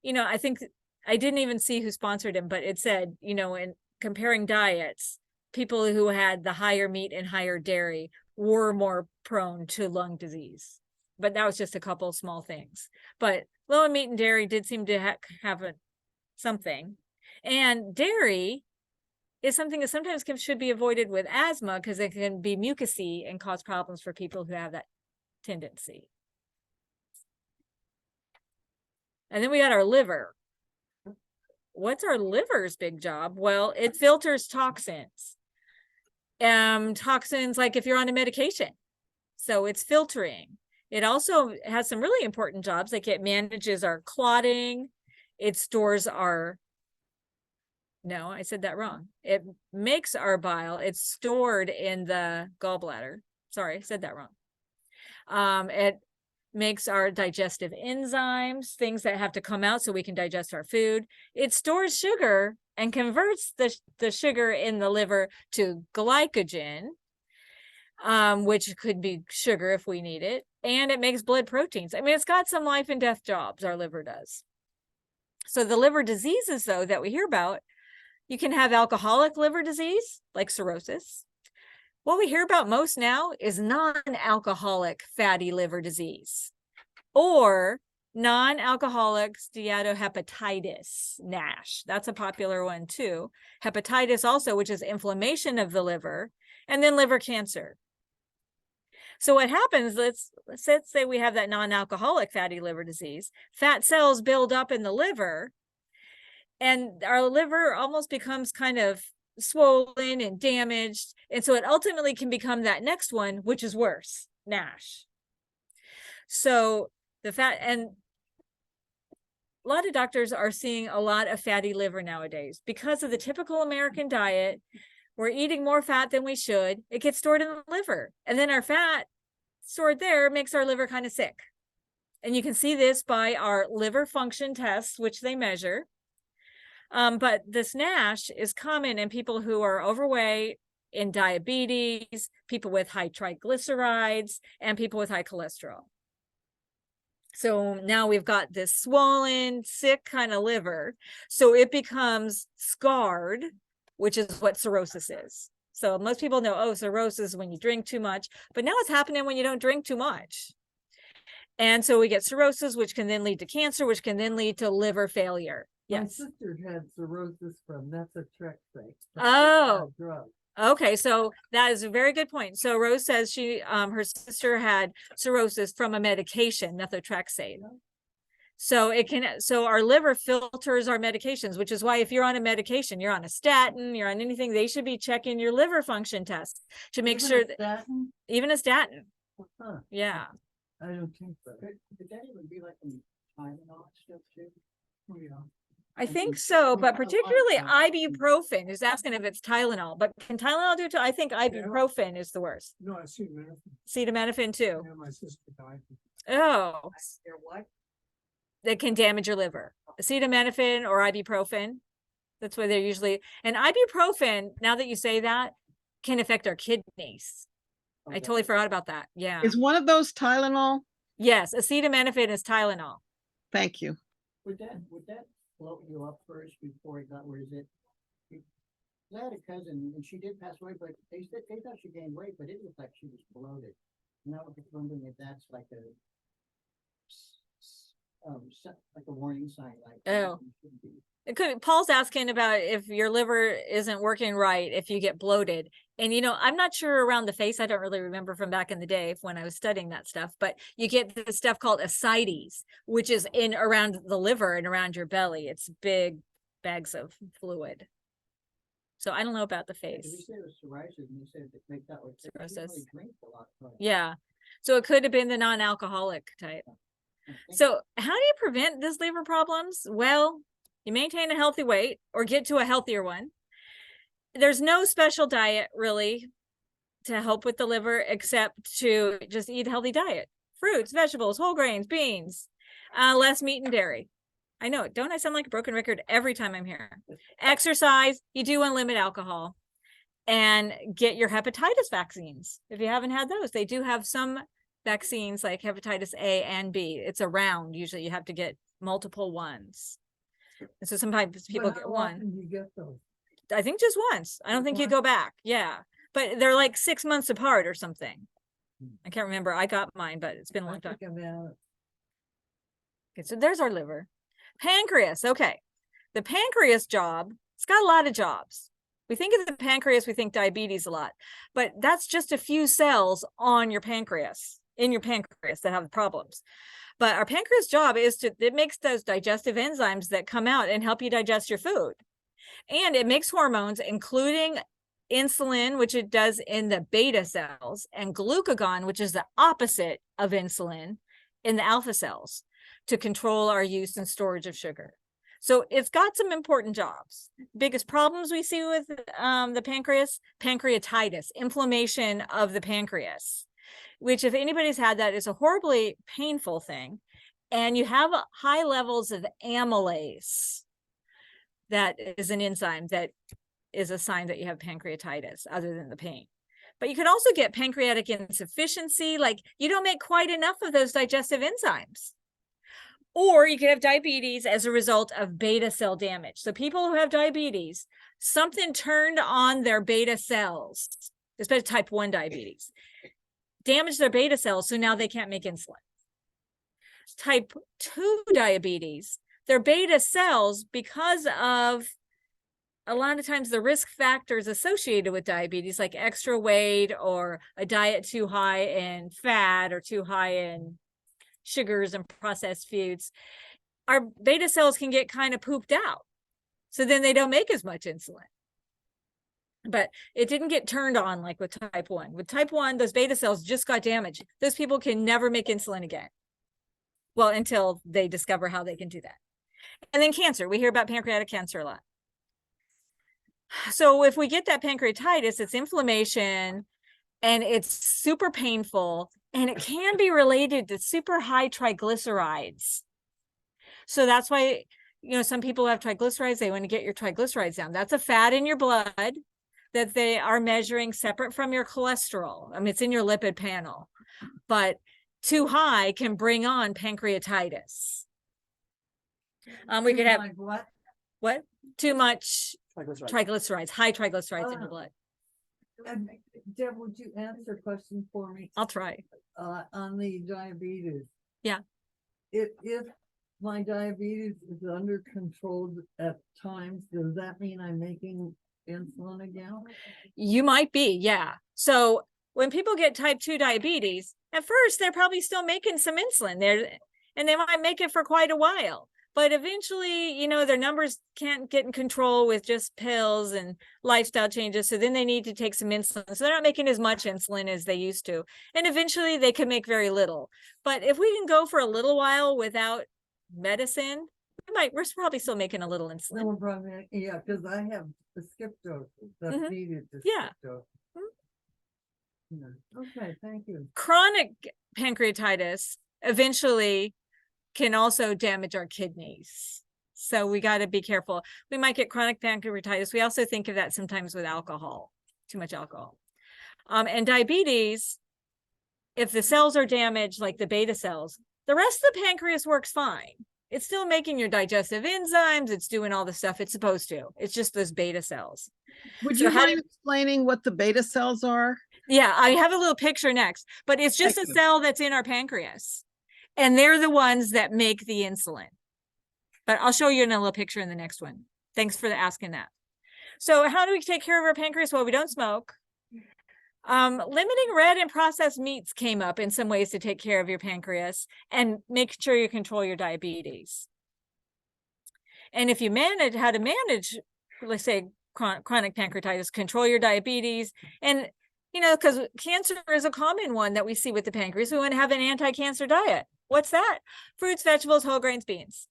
I think I didn't even see who sponsored them, but it said, in comparing diets, people who had the higher meat and higher dairy were more prone to lung disease. But that was just a couple small things. But low in meat and dairy did seem to have something. And dairy is something that sometimes should be avoided with asthma because it can be mucousy and cause problems for people who have that tendency. And then we got our liver. What's our liver's big job? Well, it filters toxins. Toxins like if you're on a medication. So it's filtering. It also has some really important jobs, like it manages our clotting. It stores our, no, I said that wrong. It makes our bile. It's stored in the gallbladder. Sorry, I said that wrong. It makes our digestive enzymes, things that have to come out so we can digest our food. It stores sugar and converts the sugar in the liver to glycogen, which could be sugar if we need it. And it makes blood proteins. I mean, it's got some life and death jobs, our liver does. So the liver diseases, though, that we hear about, you can have alcoholic liver disease, like cirrhosis. What we hear about most now is non-alcoholic fatty liver disease or non-alcoholic steatohepatitis, NASH. That's a popular one too. Hepatitis also, which is inflammation of the liver, and then liver cancer. So what happens, let's say we have that non-alcoholic fatty liver disease. Fat cells build up in the liver, and our liver almost becomes kind of swollen and damaged. And so it ultimately can become that next one, which is worse, NASH. So the fat, and a lot of doctors are seeing a lot of fatty liver nowadays because of the typical American diet. We're eating more fat than we should. It gets stored in the liver. And then our fat stored there makes our liver kind of sick. And you can see this by our liver function tests, which they measure. But this NASH is common in people who are overweight, in diabetes, people with high triglycerides, and people with high cholesterol. So now we've got this swollen, sick kind of liver. So it becomes scarred, which is what cirrhosis is. So most people know, oh, cirrhosis is when you drink too much, but now it's happening when you don't drink too much. And so we get cirrhosis, which can then lead to cancer, which can then lead to liver failure. My Yes. sister had cirrhosis from methotrexate. Oh. Drug. Okay, so that is a very good point. So Rose says she, her sister had cirrhosis from a medication, methotrexate. So it can, so our liver filters our medications, which is why if you're on a medication, you're on a statin, you're on anything, they should be checking your liver function test to make Even sure a that statin? even a statin. Huh, Yeah. I don't think so. Could that even be like some Tylenol stuff too? Oh, yeah. I think so, but particularly ibuprofen is asking if it's Tylenol, but can Tylenol do it too? I think ibuprofen is the worst. No, I see, man. Acetaminophen too. Yeah, my sister died. Oh, They're what? that can damage your liver. Acetaminophen or ibuprofen. That's why they're usually, and ibuprofen, now that you say that, can affect our kidneys. I totally forgot about that. Yeah. Is one of those Tylenol? Yes, acetaminophen is Tylenol. Thank you. Would that float you up first before it got, where is it? I had a cousin and she did pass away, but they thought she gained weight, but it looked like she was bloated. And I was just wondering if that's like a warning sign, like. Oh. you shouldn't be. It could, Paul's asking about if your liver isn't working right, if you get bloated. And, you know, I'm not sure around the face. I don't really remember from back in the day when I was studying that stuff, but you get this stuff called ascites, which is in around the liver and around your belly. It's big bags of fluid. So I don't know about the Because you face. said it was psoriasis and you said that make that like. they didn't Cirrhosis. really drink a lot, but- Yeah. So it could have been the non-alcoholic type. So how do you prevent these liver problems? Well, you maintain a healthy weight or get to a healthier one. There's no special diet really to help with the liver except to just eat a healthy diet. Fruits, vegetables, whole grains, beans, less meat and dairy. I know, don't I sound like a broken record every time I'm here? Exercise, you do want to limit alcohol, and get your hepatitis vaccines. If you haven't had those, they do have some vaccines like hepatitis A and B. It's a round. Usually you have to get multiple ones. And so sometimes people But get how one. often do you get those? I think just once. I don't Just think you once? go back. Yeah. but they're like 6 months apart or something. I can't remember. I got mine, but it's been a I long time. think about it. Okay, so there's our liver. Pancreas, okay. The pancreas job, it's got a lot of jobs. We think of the pancreas, we think diabetes a lot, but that's just a few cells on your pancreas, in your pancreas that have problems. But our pancreas job is it makes those digestive enzymes that come out and help you digest your food. And it makes hormones, including insulin, which it does in the beta cells, and glucagon, which is the opposite of insulin, in the alpha cells, to control our use and storage of sugar. So it's got some important jobs. Biggest problems we see with the pancreas, pancreatitis, inflammation of the pancreas, which if anybody's had that is a horribly painful thing. And you have high levels of amylase. That is an enzyme that is a sign that you have pancreatitis other than the pain. But you could also get pancreatic insufficiency, like you don't make quite enough of those digestive enzymes. Or you could have diabetes as a result of beta cell damage. So people who have diabetes, something turned on their beta cells, especially type 1 diabetes, damage their beta cells, so now they can't make insulin. Type 2 diabetes, their beta cells, because of a lot of times the risk factors associated with diabetes, like extra weight or a diet too high in fat or too high in sugars and processed foods, our beta cells can get kind of pooped out. So then they don't make as much insulin. But it didn't get turned on like with type 1. With type 1, those beta cells just got damaged. Those people can never make insulin again. Well, until they discover how they can do that. And then cancer. We hear about pancreatic cancer a lot. So if we get that pancreatitis, it's inflammation and it's super painful, and it can be related to super high triglycerides. So that's why, some people have triglycerides. They want to get your triglycerides down. That's a fat in your blood that they are measuring separate from your cholesterol. I mean, it's in your lipid panel, but too high can bring on pancreatitis. We could have what? Too much triglycerides, high triglycerides in your blood. And Deb, would you answer a question for me? I'll try. On the diabetes. Yeah. If my diabetes is under control at times, does that mean I'm making insulin again? You might be, yeah. So when people get type 2 diabetes, at first they're probably still making some insulin there, and they might make it for quite a while. But eventually, their numbers can't get in control with just pills and lifestyle changes. So then they need to take some insulin. So they're not making as much insulin as they used to. And eventually they can make very little. But if we can go for a little while without medicine, we're probably still making a little insulin. No, probably, yeah, because I have the skiptosis that's Mhm. needed to Yeah. Okay, thank you. Chronic pancreatitis eventually can also damage our kidneys. So we got to be careful. We might get chronic pancreatitis. We also think of that sometimes with alcohol, too much alcohol. And diabetes, if the cells are damaged, like the beta cells, the rest of the pancreas works fine. It's still making your digestive enzymes. It's doing all the stuff it's supposed to. It's just those beta cells. Would So you how mind explaining what the beta cells are? Yeah, I have a little picture next, but it's just Thank a you. cell that's in our pancreas. And they're the ones that make the insulin. But I'll show you in a little picture in the next one. Thanks for asking that. So how do we take care of our pancreas? Well, we don't smoke. Limiting red and processed meats came up in some ways to take care of your pancreas and make sure you control your diabetes. And if you manage how to manage, let's say, chronic pancreatitis, control your diabetes, and because cancer is a common one that we see with the pancreas, we want to have an anti-cancer diet. What's that? Fruits, vegetables, whole grains, beans.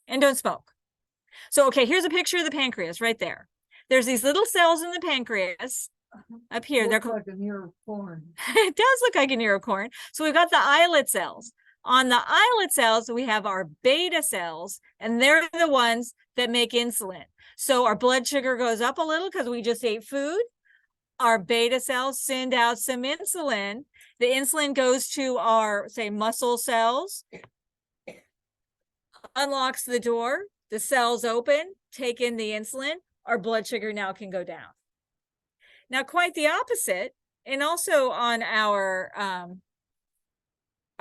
And don't smoke. So, okay, here's a picture of the pancreas right there. There's these little cells in the pancreas up here. They're Looks like an ear of corn. It does look like an ear of corn. So we've got the islet cells. On the islet cells, we have our beta cells, and they're the ones that make insulin. So our blood sugar goes up a little because we just ate food. Our beta cells send out some insulin. The insulin goes to our, say, muscle cells, unlocks the door, the cells open, take in the insulin, our blood sugar now can go down. Now, quite the opposite, and also on our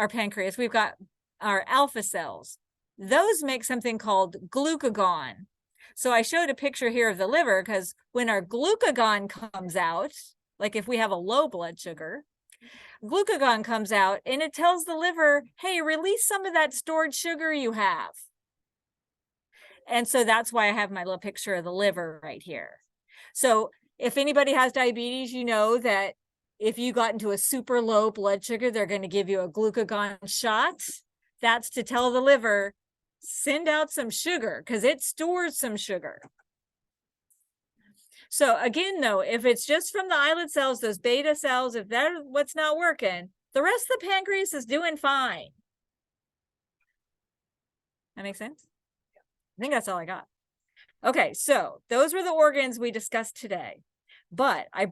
pancreas, we've got our alpha cells. Those make something called glucagon. So I showed a picture here of the liver because when our glucagon comes out, like if we have a low blood sugar, glucagon comes out and it tells the liver, hey, release some of that stored sugar you have. And so that's why I have my little picture of the liver right here. So if anybody has diabetes, you know that if you got into a super low blood sugar, they're going to give you a glucagon shot. That's to tell the liver, send out some sugar because it stores some sugar. So again, though, if it's just from the islet cells, those beta cells, if that's what's not working, the rest of the pancreas is doing fine. That makes sense? I think that's all I got. Okay, so those were the organs we discussed today. But I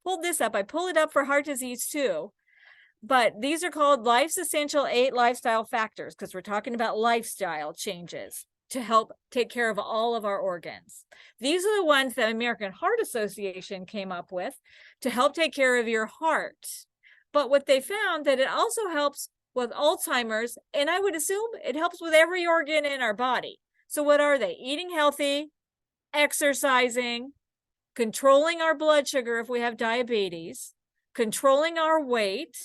pulled this up. I pulled it up for heart disease too. But these are called Life's Essential 8 Lifestyle Factors because we're talking about lifestyle changes to help take care of all of our organs. These are the ones that American Heart Association came up with to help take care of your heart. But what they found that it also helps with Alzheimer's, and I would assume it helps with every organ in our body. So what are they? Eating healthy, exercising, controlling our blood sugar if we have diabetes, controlling our weight,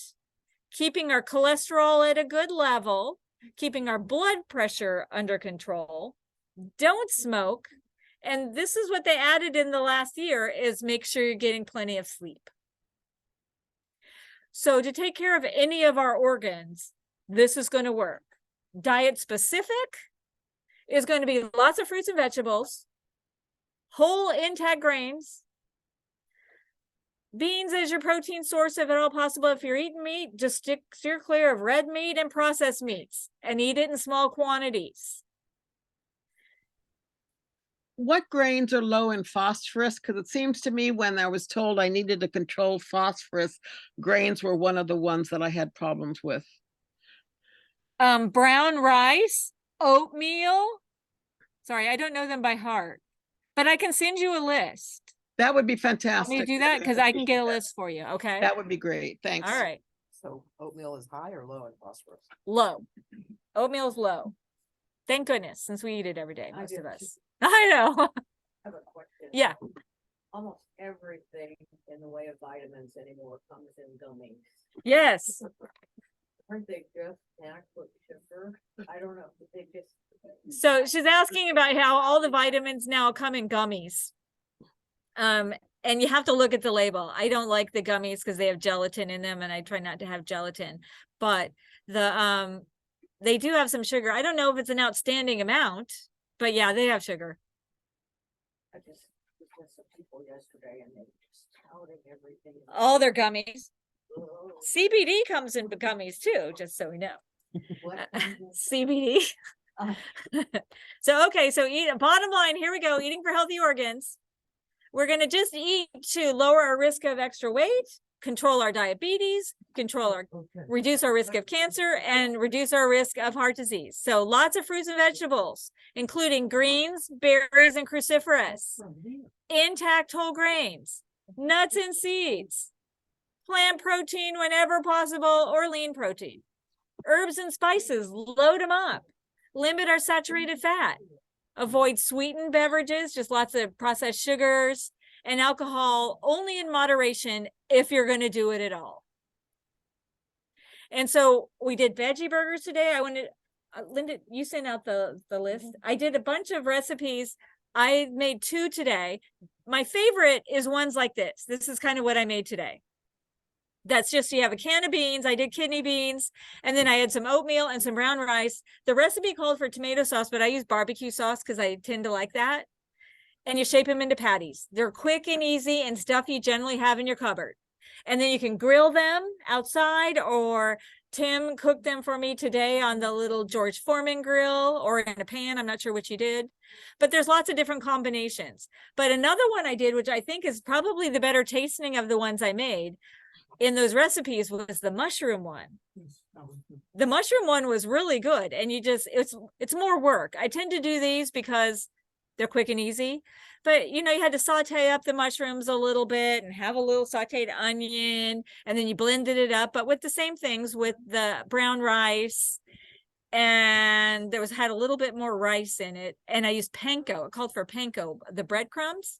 keeping our cholesterol at a good level, keeping our blood pressure under control, don't smoke. And this is what they added in the last year is make sure you're getting plenty of sleep. So to take care of any of our organs, this is going to work. Diet specific is going to be lots of fruits and vegetables, whole intact grains, beans as your protein source if at all possible. If you're eating meat, just steer clear of red meat and processed meats and eat it in small quantities. What grains are low in phosphorus? Because it seems to me when I was told I needed to control phosphorus, grains were one of the ones that I had problems with. Brown rice, oatmeal. Sorry, I don't know them by heart, but I can send you a list. That would be Can fantastic. you do that? Because I can get a list for you. Okay. That would be great. Thanks. All right. So oatmeal is high or low in phosphorus? Low. Oatmeal is low. Thank goodness, since we eat it every day, I most do of too. us. I know. I have a question. Yeah. Almost everything in the way of vitamins anymore comes in gummies. Yes. Aren't they just packed with sugar? I don't know. They just. So she's asking about how all the vitamins now come in gummies. And you have to look at the label. I don't like the gummies because they have gelatin in them and I try not to have gelatin, but they do have some sugar. I don't know if it's an outstanding amount, but yeah, they have sugar. I just was with some people yesterday and they were just touting everything. All their gummies. Oh, CBD comes in gummies too, just so we know. what? CBD. So, okay. So bottom line, here we go. Eating for healthy organs. We're going to just eat to lower our risk of extra weight, control our diabetes, reduce our risk of cancer, and reduce our risk of heart disease. So lots of fruits and vegetables, including greens, berries, and cruciferous, intact whole grains, nuts and seeds, plant protein whenever possible, or lean protein. Herbs and spices, load them up. Limit our saturated fat. Avoid sweetened beverages, just lots of processed sugars, and alcohol only in moderation if you're going to do it at all. And so we did veggie burgers today. I wanted, Linda, you sent out the list. I did a bunch of recipes. I made 2 today. My favorite is ones like this. This is kind of what I made today. That's just, you have a can of beans. I did kidney beans, and then I had some oatmeal and some brown rice. The recipe called for tomato sauce, but I use barbecue sauce because I tend to like that. And you shape them into patties. They're quick and easy and stuff you generally have in your cupboard. And then you can grill them outside, or Tim cooked them for me today on the little George Foreman grill or in a pan. I'm not sure which he did, but there's lots of different combinations. But another one I did, which I think is probably the better tasting of the ones I made in those recipes, was the mushroom one. The mushroom one was really good. And you just, it's more work. I tend to do these because They're quick and easy. But you know, you had to saute up the mushrooms a little bit and have a little sauteed onion, and then you blended it up, but with the same things with the brown rice. And there was had a little bit more rice in it. And I used panko. It called for panko, the breadcrumbs.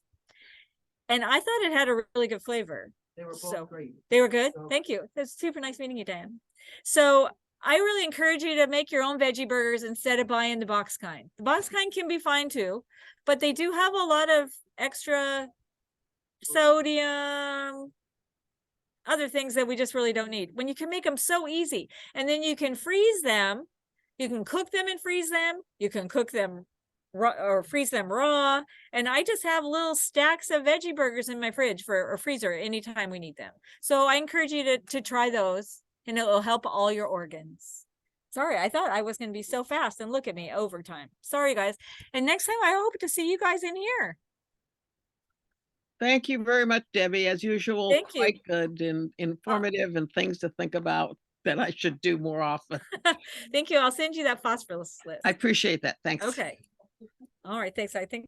And I thought it had a really good flavor. They were So- both great. They were good. So- Thank you. It's super nice meeting you, Dan. So I really encourage you to make your own veggie burgers instead of buying the box kind. The box kind can be fine too, but they do have a lot of extra sodium, other things that we just really don't need. When you can make them so easy, and then you can freeze them, you can cook them and freeze them, you can cook them raw or freeze them raw. And I just have little stacks of veggie burgers in my fridge or freezer anytime we need them. So I encourage you to try those, and it will help all your organs. Sorry, I thought I was going to be so fast, and look at me, overtime. Sorry, guys. And next time I hope to see you guys in here. Thank you very much, Debbie. As usual, Thank you. quite good and informative and things to think about that I should do more often. Thank you. I'll send you that phosphorus list. I appreciate that. Thanks. Okay. All right, thanks. I think